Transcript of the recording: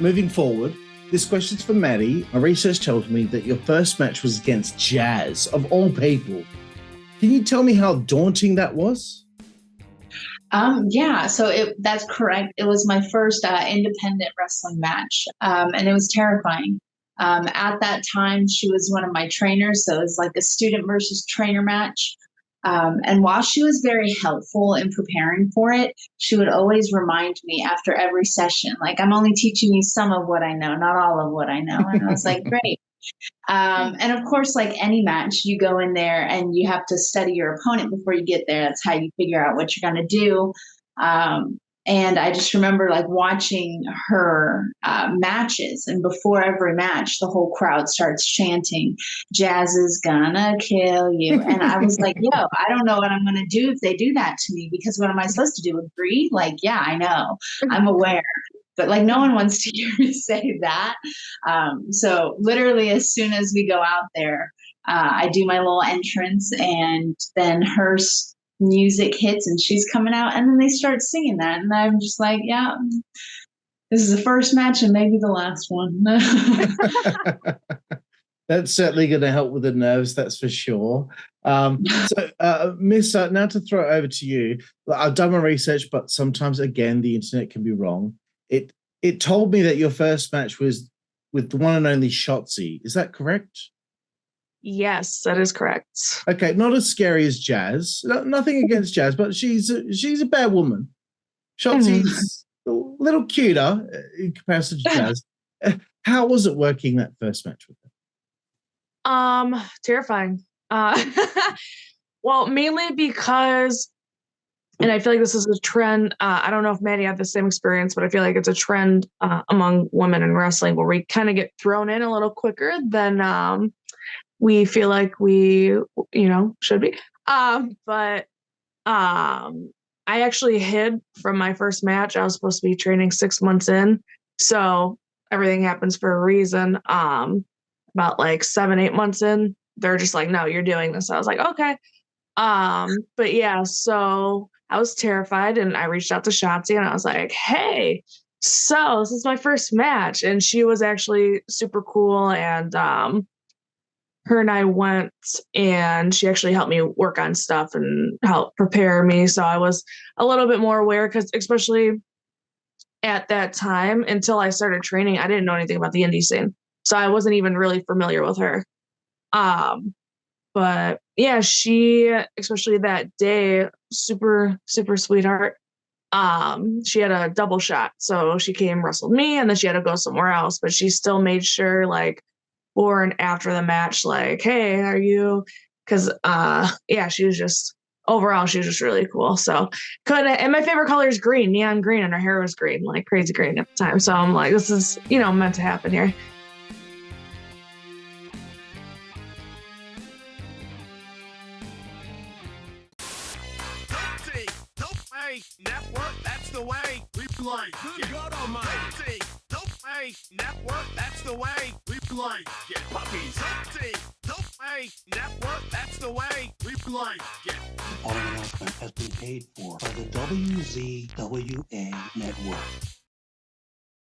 moving forward, this question's for Madi. My research tells me that your first match was against Jazz, of all people. Can you tell me how daunting that was? Yeah, so that's correct. It was my first independent wrestling match, and it was terrifying. At that time, she was one of my trainers, so it was like a student versus trainer match. And while she was very helpful in preparing for it, she would always remind me after every session, like, I'm only teaching you some of what I know, not all of what I know. And I was like, great. And of course, like any match, you go in there and you have to study your opponent before you get there. That's how you figure out what you're going to do. And I just remember like watching her matches, and before every match, the whole crowd starts chanting, "Jazz is gonna kill you." And I was like, yo, I don't know what I'm gonna do if they do that to me, because what am I supposed to do? Agree? Like, yeah, I know, I'm aware. But like, no one wants to hear me say that. So literally, as soon as we go out there, I do my little entrance, and then her music hits and she's coming out, and then they start singing that. And I'm just like, yeah, this is the first match and maybe the last one. That's certainly going to help with the nerves, that's for sure. So, Missa, now to throw it over to you. I've done my research, but sometimes, again, the internet can be wrong. It told me that your first match was with the one and only SHOTZI. Is that correct? Yes, that is correct. Okay, not as scary as Jazz. Nothing against Jazz, but she's a bad woman. SHOTZI's a little cuter in comparison to Jazz. How was it working that first match with her? Terrifying. Well, mainly because, and I feel like this is a trend. I don't know if Madi had the same experience, but I feel like it's a trend among women in wrestling where we kind of get thrown in a little quicker than we feel like we, should be. But I actually hid from my first match. I was supposed to be training 6 months in. So everything happens for a reason. About like 7-8 months in, they're just like, no, you're doing this. I was like, okay. But yeah, so I was terrified, and I reached out to SHOTZI and I was like, hey, so this is my first match. And she was actually super cool. And her and I went, and she actually helped me work on stuff and help prepare me. So I was a little bit more aware, because especially at that time, until I started training, I didn't know anything about the indie scene. So I wasn't even really familiar with her. But yeah, she, especially that day, super, super sweetheart. She had a double shot. So she came, wrestled me, and then she had to go somewhere else. But she still made sure, like, before and after the match, like, hey, are you? Because yeah, she was just, overall, she was just really cool. So and my favorite color is green, neon green, and her hair was green, like crazy green at the time. So I'm like, this is, meant to happen here. Network, that's the way we play. Good God Almighty. Network, that's the way we play. Get puppies. Network, that's the way we play. Get. The following announcement has been paid for by the WZWA Network.